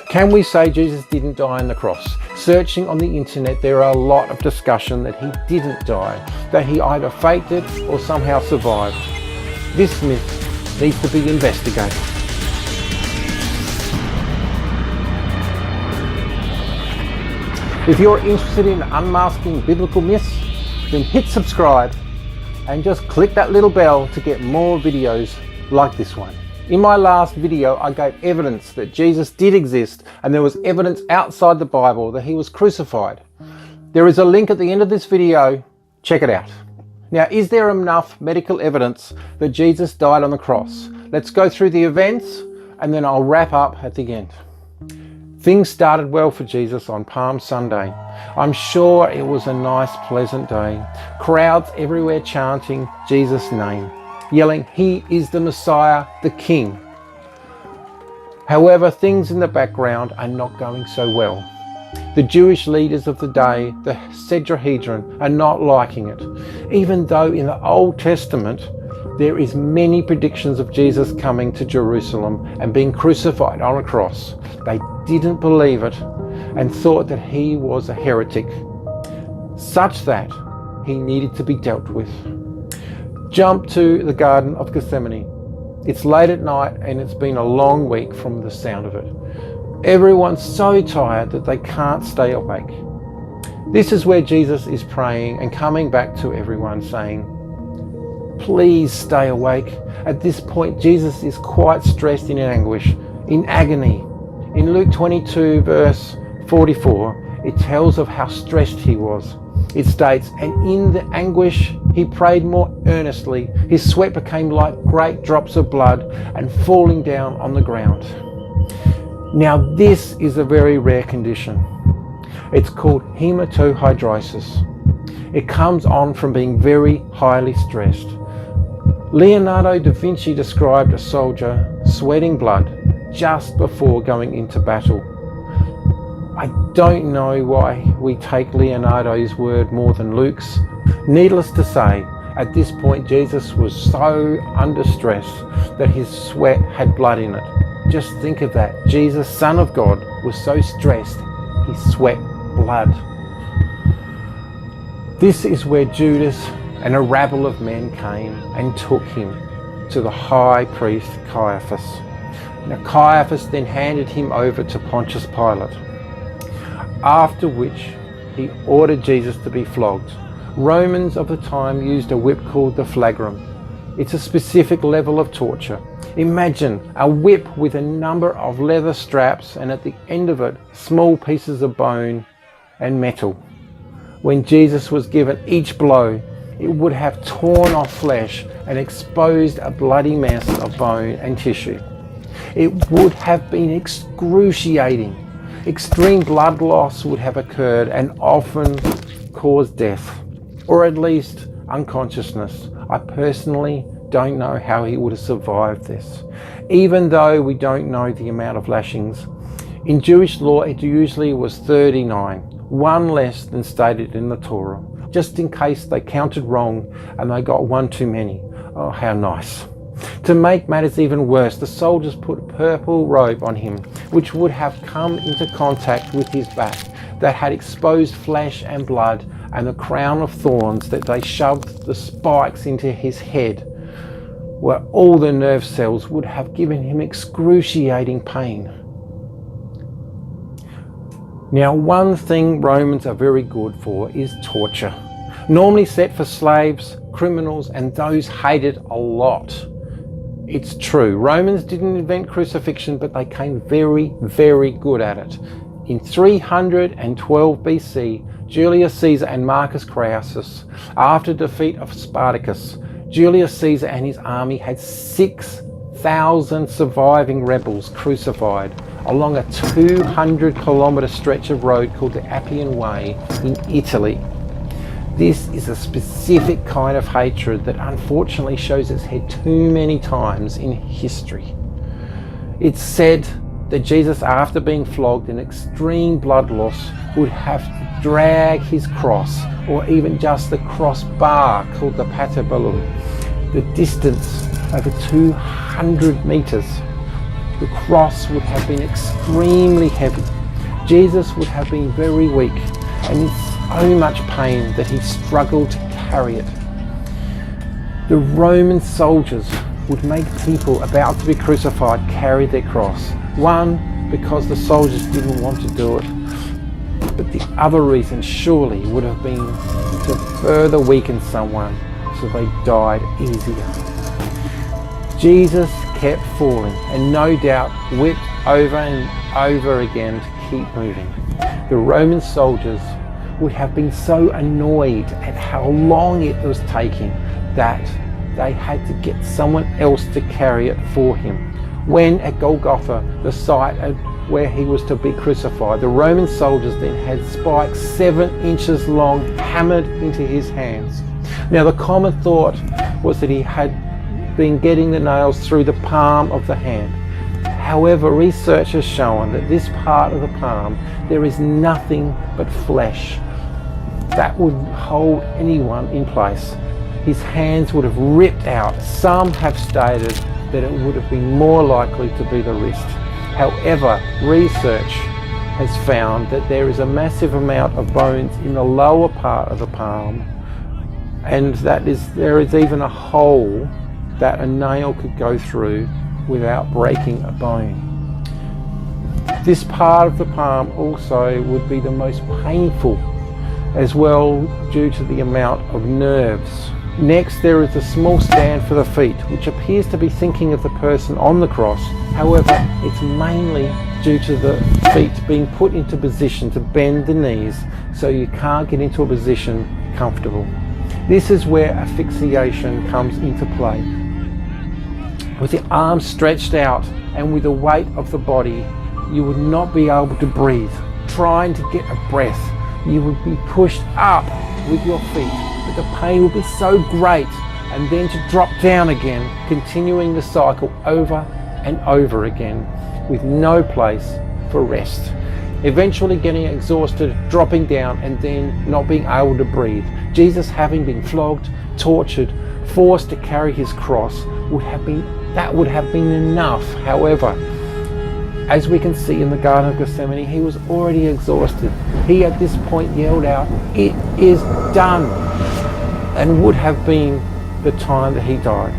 Can we say Jesus didn't die on the cross? Searching on the internet, there are a lot of discussion that he didn't die, that he either faked it or somehow survived. This myth needs to be investigated. If you're interested in unmasking biblical myths, then hit subscribe and just click that little bell to get more videos like this one. In my last video, I gave evidence that Jesus did exist and there was evidence outside the Bible that he was crucified. There is a link at the end of this video. Check it out. Now, is there enough medical evidence that Jesus died on the cross? Let's go through the events and then I'll wrap up at the end. Things started well for Jesus on Palm Sunday. I'm sure it was a nice, pleasant day. Crowds everywhere chanting Jesus' name, yelling, "He is the Messiah, the King." However, things in the background are not going so well. The Jewish leaders of the day, the Sanderhedrin, are not liking it. Even though in the Old Testament, there is many predictions of Jesus coming to Jerusalem and being crucified on a cross, they didn't believe it and thought that he was a heretic, such that he needed to be dealt with. Jump to the Garden of Gethsmany. It's late at night and it's been a long week from the sound of it. Everyone's so tired that they can't stay awake. This is where Jesus is praying and coming back to everyone saying, "Please stay awake." At this point, Jesus is quite stressed in anguish, in agony. In Luke 22 verse 44, it tells of how stressed he was. It states, "And in the anguish he prayed more earnestly. His sweat became like great drops of blood and falling down on the ground." Now this is a very rare condition. It's called hematohydrosis. It comes on from being very highly stressed. Leonardo da Vinci described a soldier sweating blood just before going into battle. I don't know why we take Leonardo's word more than Luke's. Needless to say, at this point Jesus was so under stress that his sweat had blood in it. Just think of that. Jesus, Son of God, was so stressed he sweat blood. This is where Judas and a rabble of men came and took him to the high priest Caiaphas. Now Caiaphas then handed him over to Pontius Pilate, after which he ordered Jesus to be flogged. Romans of the time used a whip called the flagrum. It's a specific level of torture. Imagine a whip with a number of leather straps and at the end of it, small pieces of bone and metal. When Jesus was given each blow, it would have torn off flesh and exposed a bloody mess of bone and tissue. It would have been excruciating. Extreme blood loss would have occurred and often caused death, or at least unconsciousness. I personally don't know how he would have survived this, even though we don't know the amount of lashings. In Jewish law, it usually was 39, one less than stated in the Torah, just in case they counted wrong and they got one too many. Oh, how nice. To make matters even worse, the soldiers put a purple robe on him, which would have come into contact with his back, that had exposed flesh and blood, and the crown of thorns that they shoved the spikes into his head, where all the nerve cells would have given him excruciating pain. Now, one thing Romans are very good for is torture, normally set for slaves, criminals, and those hated a lot. It's true, Romans didn't invent crucifixion, but they came very, very good at it. In 312 BC, Julius Caesar and Marcus Crassus, after defeat of Spartacus, Julius Caesar and his army had 6,000 surviving rebels crucified along a 200-kilometre stretch of road called the Appian Way in Italy. This is a specific kind of hatred that unfortunately shows its head too many times in history. It's said that Jesus, after being flogged in extreme blood loss, would have to drag his cross, or even just the crossbar called the patibulum, the distance over 200 meters, The cross would have been extremely heavy. Jesus would have been very weak and in so much pain that he struggled to carry it. The Roman soldiers would make people about to be crucified carry their cross. One, because the soldiers didn't want to do it, but the other reason surely would have been to further weaken someone so they died easier. Jesus kept falling and no doubt whipped over and over again to keep moving. The Roman soldiers would have been so annoyed at how long it was taking that they had to get someone else to carry it for him. When at Golgotha, the site where he was to be crucified, the Roman soldiers then had spikes 7 inches long hammered into his hands. Now the common thought was that he had been getting the nails through the palm of the hand. However, research has shown that this part of the palm, there is nothing but flesh that would hold anyone in place. His hands would have ripped out. Some have stated that it would have been more likely to be the wrist. However, research has found that there is a massive amount of bones in the lower part of the palm, and there is even a hole that a nail could go through without breaking a bone. This part of the palm also would be the most painful as well due to the amount of nerves. Next, there is a small stand for the feet, which appears to be thinking of the person on the cross. However, it's mainly due to the feet being put into position to bend the knees so you can't get into a position comfortable. This is where asphyxiation comes into play. With the arms stretched out and with the weight of the body, you would not be able to breathe. Trying to get a breath, you would be pushed up with your feet, but the pain would be so great, and then to drop down again, continuing the cycle over and over again with no place for rest. Eventually getting exhausted, dropping down, and then not being able to breathe. Jesus, having been flogged, tortured, forced to carry his cross, would have been enough. However, as we can see in the Garden of Gethsmany, he was already exhausted. He at this point yelled out, "It is done," and would have been the time that he died.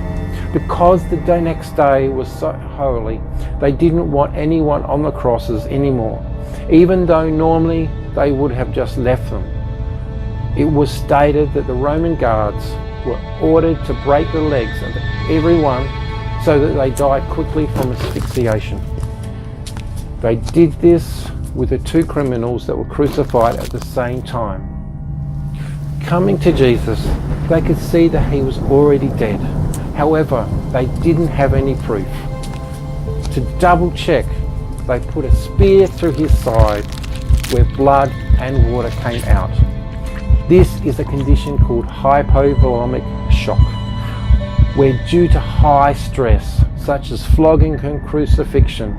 Because the next day was so holy, they didn't want anyone on the crosses anymore, even though normally they would have just left them. It was stated that the Roman guards were ordered to break the legs of everyone so that they died quickly from asphyxiation. They did this with the 2 criminals that were crucified at the same time. Coming to Jesus, they could see that he was already dead. However, they didn't have any proof. To double check, they put a spear through his side where blood and water came out. This is a condition called hypovolemic shock, where due to high stress, such as flogging and crucifixion,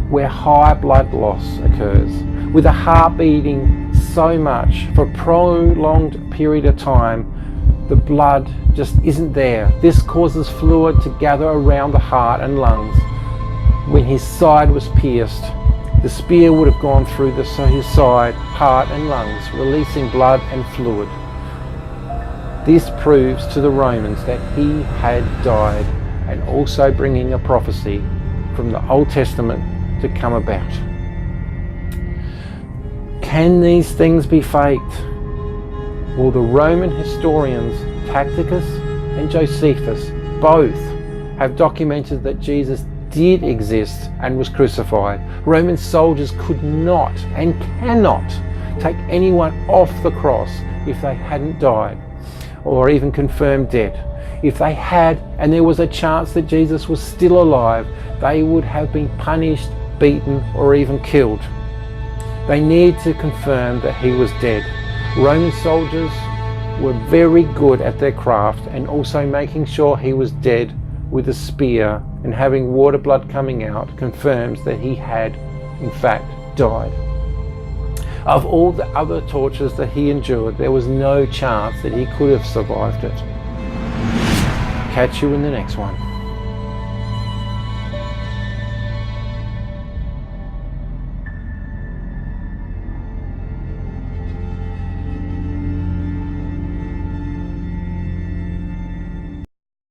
where high blood loss occurs, with a heart beating so much for a prolonged period of time, the blood just isn't there. This causes fluid to gather around the heart and lungs. When his side was pierced, the spear would have gone through his side, heart and lungs, releasing blood and fluid. This proves to the Romans that he had died, and also bringing a prophecy from the Old Testament to come about. Can these things be faked? Well, the Roman historians Tacitus and Josephus both have documented that Jesus did exist and was crucified. Roman soldiers could not and cannot take anyone off the cross if they hadn't died or even confirmed dead. If they had, and there was a chance that Jesus was still alive, they would have been punished, beaten, or even killed. They need to confirm that he was dead. Roman soldiers were very good at their craft, and also making sure he was dead with a spear and having water blood coming out confirms that he had in fact died. Of all the other tortures that he endured, there was no chance that he could have survived it. Catch you in the next one.